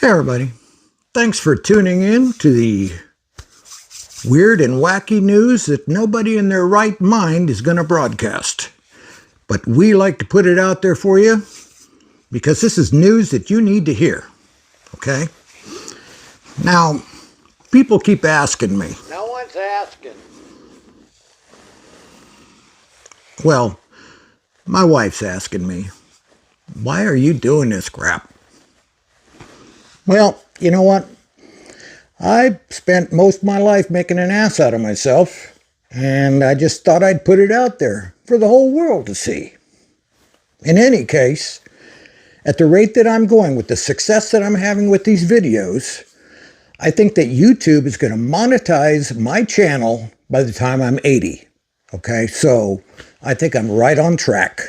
Hey everybody, thanks for tuning in to the weird and wacky news that nobody in their right mind is going to broadcast. But we like to put it out there for you because this is news that you need to hear, okay? Now, people keep asking me. No one's asking. Well, my wife's asking me, why are you doing this crap? Well, you know what? I spent most of my life making an ass out of myself, and I just thought I'd put it out there for the whole world to see. In any case, at the rate that I'm going with the success that I'm having with these videos, I think that YouTube is going to monetize my channel by the time I'm 80. Okay, so I think I'm right on track.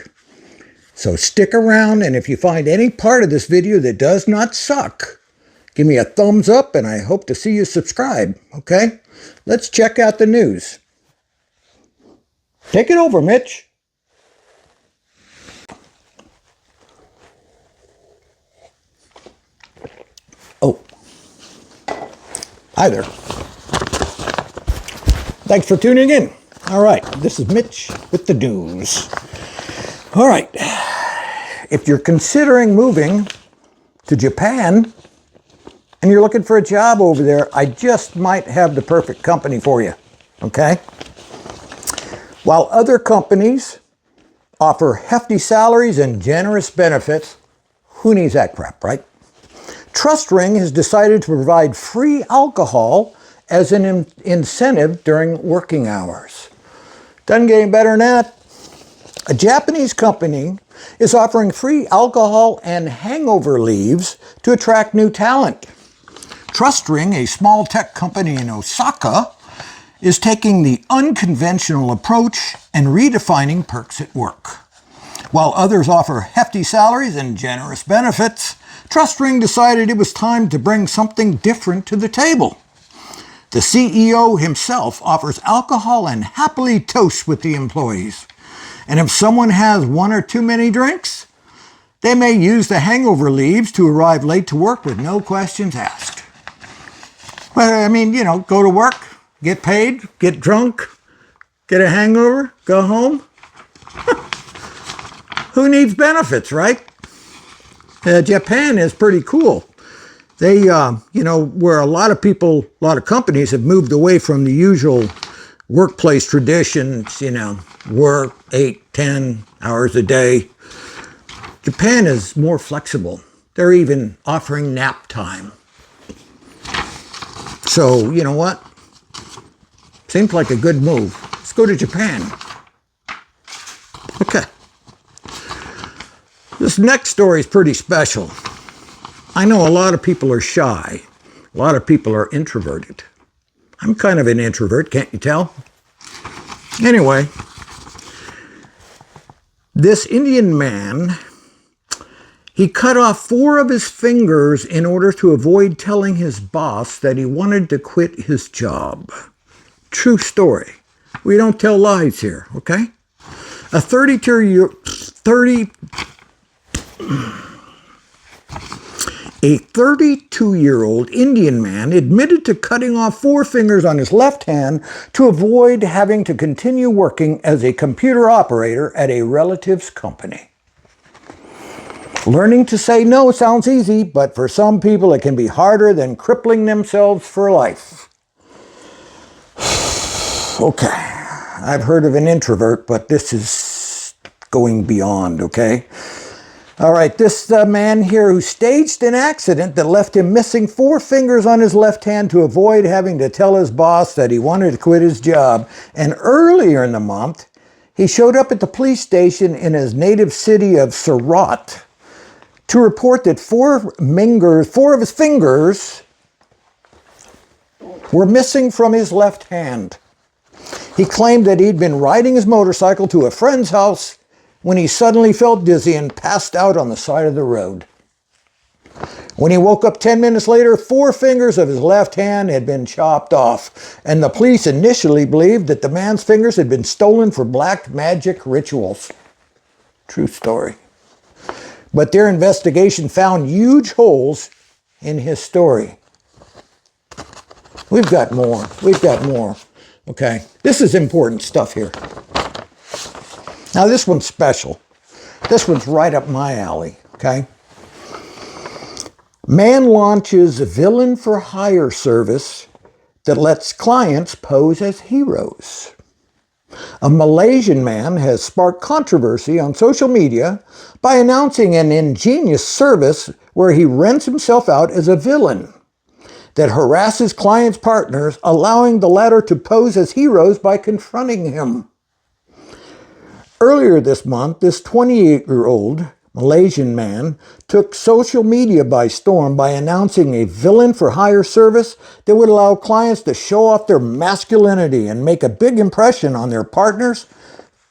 So stick around, and if you find any part of this video that does not suck, give me a thumbs up, and I hope to see you subscribe, okay? Let's check out the news. Take it over, Mitch. Oh. Hi there. Thanks for tuning in. All right, this is Mitch with the news. All right. If you're considering moving to Japan, and you're looking for a job over there, I just might have the perfect company for you, okay? While other companies offer hefty salaries and generous benefits, who needs that crap, right? TrustRing has decided to provide free alcohol as an incentive during working hours. Doesn't get any better than that. A Japanese company is offering free alcohol and hangover leaves to attract new talent. TrustRing, a small tech company in Osaka, is taking the unconventional approach and redefining perks at work. While others offer hefty salaries and generous benefits, TrustRing decided it was time to bring something different to the table. The CEO himself offers alcohol and happily toasts with the employees. And if someone has one or too many drinks, they may use the hangover leaves to arrive late to work with no questions asked. Well, I mean, go to work, get paid, get drunk, get a hangover, go home. Who needs benefits, right? Japan is pretty cool. They, where a lot of companies have moved away from the usual workplace traditions, work 8, 10 hours a day. Japan is more flexible. They're even offering nap time. So, you know what? Seems like a good move. Let's go to Japan. Okay. This next story is pretty special. I know a lot of people are shy. A lot of people are introverted. I'm kind of an introvert, can't you tell? Anyway, this Indian man, he cut off 4 of his fingers in order to avoid telling his boss that he wanted to quit his job. True story. We don't tell lies here, okay? A 32-year-old Indian man admitted to cutting off 4 fingers on his left hand to avoid having to continue working as a computer operator at a relative's company. Learning to say no sounds easy, but for some people it can be harder than crippling themselves for life. Okay, I've heard of an introvert, but this is going beyond, okay? All right, this man here who staged an accident that left him missing 4 fingers on his left hand to avoid having to tell his boss that he wanted to quit his job. And earlier in the month, he showed up at the police station in his native city of Surat to report that 4 of his fingers were missing from his left hand. He claimed that he'd been riding his motorcycle to a friend's house when he suddenly felt dizzy and passed out on the side of the road. When he woke up 10 minutes later, 4 fingers of his left hand had been chopped off, and the police initially believed that the man's fingers had been stolen for black magic rituals. True story. But their investigation found huge holes in his story. We've got more. We've got more. Okay, this is important stuff here. Now this one's special. This one's right up my alley, okay? Man launches a villain for hire service that lets clients pose as heroes. A Malaysian man has sparked controversy on social media by announcing an ingenious service where he rents himself out as a villain that harasses clients' partners, allowing the latter to pose as heroes by confronting him. Earlier this month, this 28-year-old Malaysian man took social media by storm by announcing a villain for hire service that would allow clients to show off their masculinity and make a big impression on their partners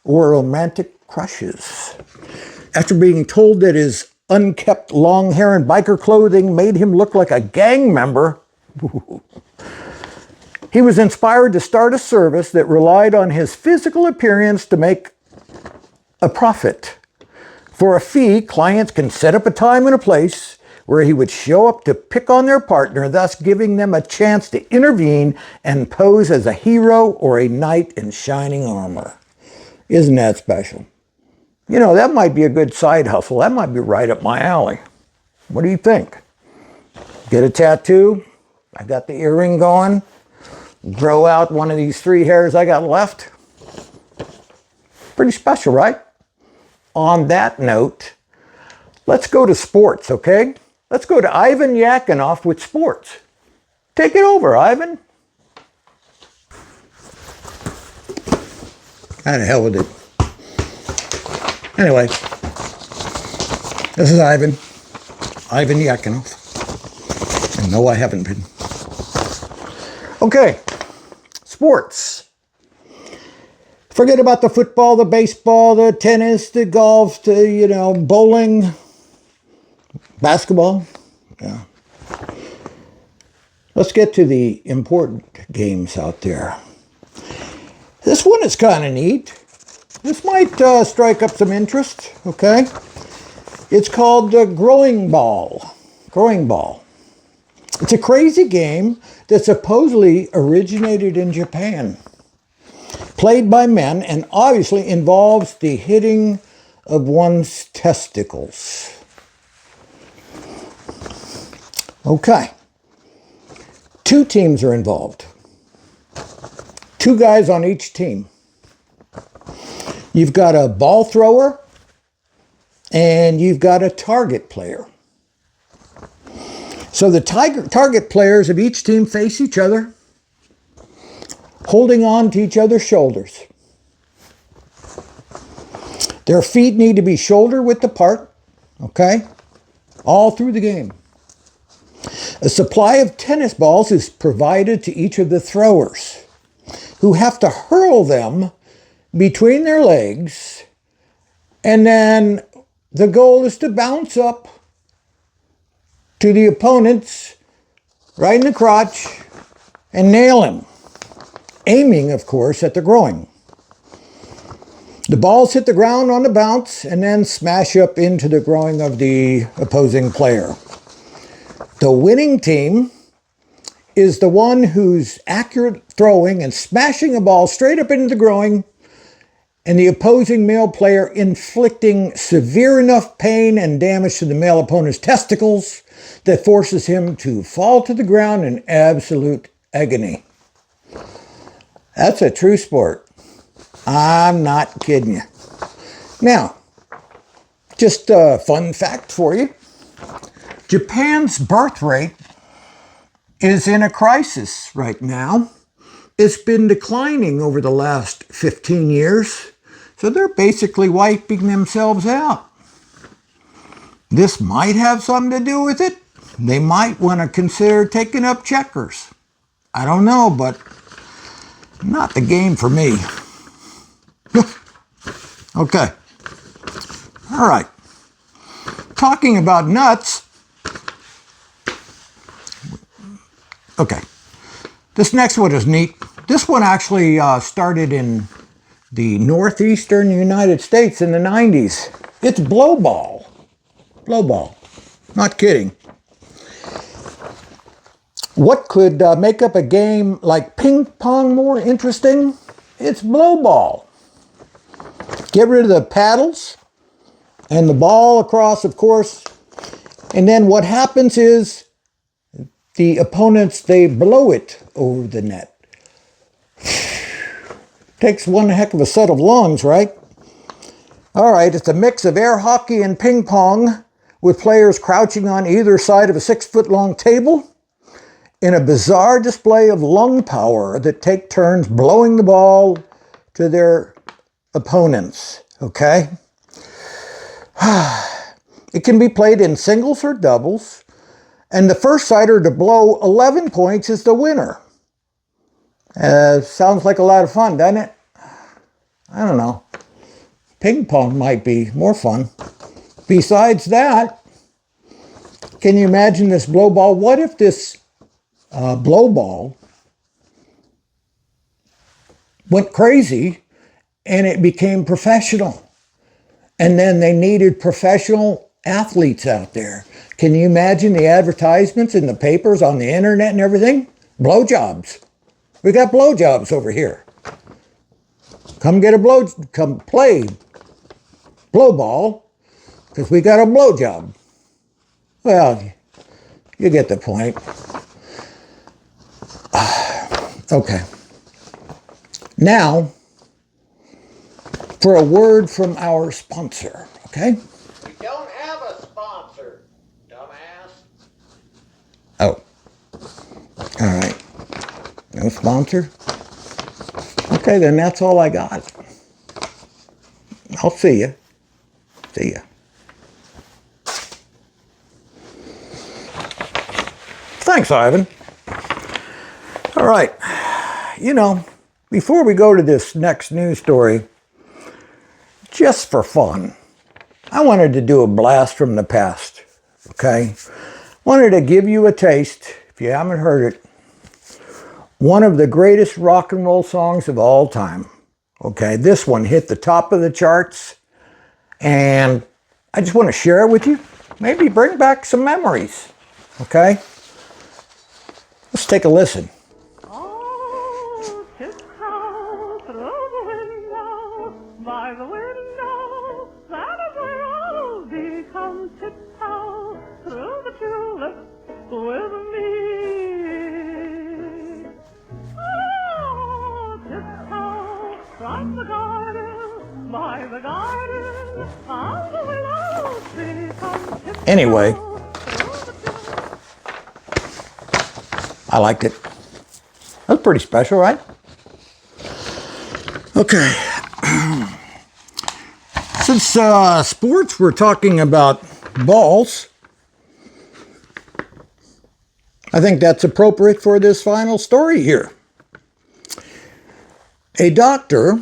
or romantic crushes. After being told that his unkept long hair and biker clothing made him look like a gang member, he was inspired to start a service that relied on his physical appearance to make a profit. For a fee, clients can set up a time and a place where he would show up to pick on their partner, thus giving them a chance to intervene and pose as a hero or a knight in shining armor. Isn't that special? You know, that might be a good side hustle. That might be right up my alley. What do you think? Get a tattoo? I got the earring going. Grow out one of these 3 hairs I got left. Pretty special, right? On that note, let's go to sports, okay? Let's go to Ivan Yakinov with sports. Take it over, Ivan. How the hell with it? Anyway, this is Ivan Yakinov. And no, I haven't been. Okay, sports. Forget about the football, the baseball, the tennis, the golf, the, bowling, basketball. Yeah. Let's get to the important games out there. This one is kind of neat. This might strike up some interest, okay? It's called Growing Ball. Growing Ball. It's a crazy game that supposedly originated in Japan. Played by men and obviously involves the hitting of one's testicles. Okay. 2 teams are involved. 2 guys on each team. You've got a ball thrower and you've got a target player. So the target players of each team face each other, holding on to each other's shoulders. Their feet need to be shoulder width apart, okay? All through the game. A supply of tennis balls is provided to each of the throwers, who have to hurl them between their legs, and then the goal is to bounce up to the opponents right in the crotch and nail him. Aiming, of course, at the groin. The balls hit the ground on the bounce and then smash up into the groin of the opposing player. The winning team is the one who's accurate throwing and smashing a ball straight up into the groin, and the opposing male player inflicting severe enough pain and damage to the male opponent's testicles that forces him to fall to the ground in absolute agony. That's a true sport. I'm not kidding you. Now, just a fun fact for you. Japan's birth rate is in a crisis right now. It's been declining over the last 15 years, so they're basically wiping themselves out. This might have something to do with it. They might want to consider taking up checkers. I don't know, but not the game for me. Okay. All right. Talking about nuts. Okay. This next one is neat. This one actually started in the northeastern United States in the 90s. It's blow ball. Blow ball. Not kidding. What could make up a game like ping pong more interesting? It's blow ball. Get rid of the paddles and the ball across, of course. And then what happens is the opponents, they blow it over the net. Takes one heck of a set of lungs, right? All right, it's a mix of air hockey and ping pong with players crouching on either side of a 6-foot-long table in a bizarre display of lung power that take turns blowing the ball to their opponents, okay? It can be played in singles or doubles, and the first sider to blow 11 points is the winner. Sounds like a lot of fun, doesn't it? I don't know. Ping pong might be more fun. Besides that, can you imagine this blow ball? What if this blow ball went crazy and it became professional? And then they needed professional athletes out there. Can you imagine the advertisements in the papers, on the internet and everything? Blowjobs. We got blowjobs over here. Come play blow ball, because we got a blowjob. Well, you get the point. Okay. Now, for a word from our sponsor, okay? We don't have a sponsor, dumbass. Oh. All right. No sponsor? Okay, then that's all I got. I'll see you. See ya. Thanks, Ivan. All right. You know, before we go to this next news story, just for fun, I wanted to do a blast from the past, okay? Wanted to give you a taste, if you haven't heard it, one of the greatest rock and roll songs of all time, okay? This one hit the top of the charts, and I just want to share it with you. Maybe bring back some memories, okay? Let's take a listen. Oh, tiptoe through the window, by the window, that is where I'll be. Come tiptoe through the tulips with me. Oh, tiptoe from the garden, by the garden, of the willow tree. Come tiptoe. Anyway, I liked it. That's pretty special, right? Okay. Since sports, we're talking about balls, I think that's appropriate for this final story here. A doctor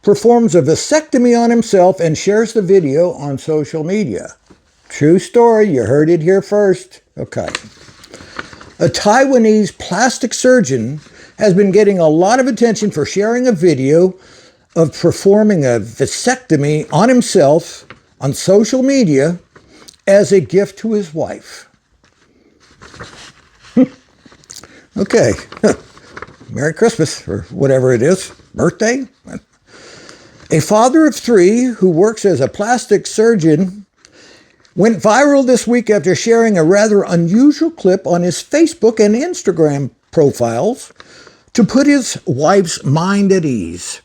performs a vasectomy on himself and shares the video on social media. True story, you heard it here first. Okay. A Taiwanese plastic surgeon has been getting a lot of attention for sharing a video of performing a vasectomy on himself on social media as a gift to his wife. Okay. Merry Christmas, or whatever it is. Birthday? A father of 3 who works as a plastic surgeon went viral this week after sharing a rather unusual clip on his Facebook and Instagram profiles to put his wife's mind at ease.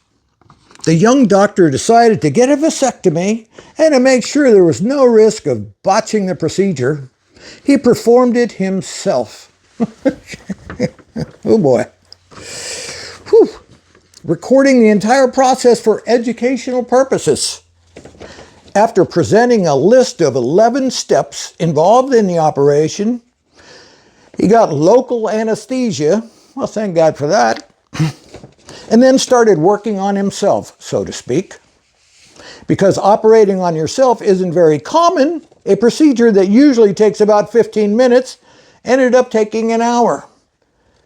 The young doctor decided to get a vasectomy, and to make sure there was no risk of botching the procedure, he performed it himself. Oh boy. Whew. Recording the entire process for educational purposes. After presenting a list of 11 steps involved in the operation, he got local anesthesia, well, thank God for that, and then started working on himself, so to speak. Because operating on yourself isn't very common, a procedure that usually takes about 15 minutes ended up taking an hour.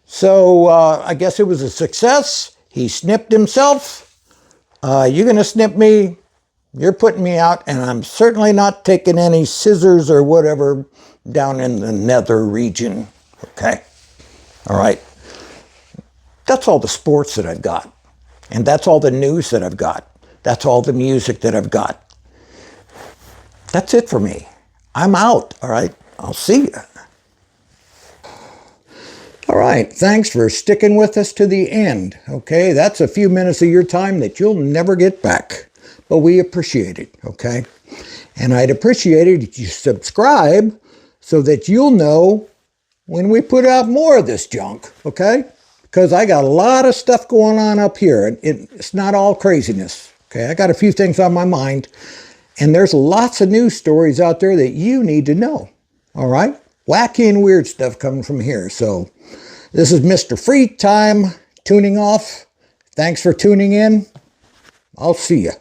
So I guess it was a success. He snipped himself. You're going to snip me. You're putting me out, and I'm certainly not taking any scissors or whatever down in the nether region. Okay. All right. That's all the sports that I've got. And that's all the news that I've got. That's all the music that I've got. That's it for me. I'm out, all right? I'll see you. All right, thanks for sticking with us to the end, okay? That's a few minutes of your time that you'll never get back, but we appreciate it, okay? And I'd appreciate it if you subscribe so that you'll know when we put out more of this junk, okay? Because I got a lot of stuff going on up here, and it's not all craziness, okay? I got a few things on my mind, and there's lots of news stories out there that you need to know, all right? Wacky and weird stuff coming from here. So this is Mr. Free Time tuning off. Thanks for tuning in. I'll see you.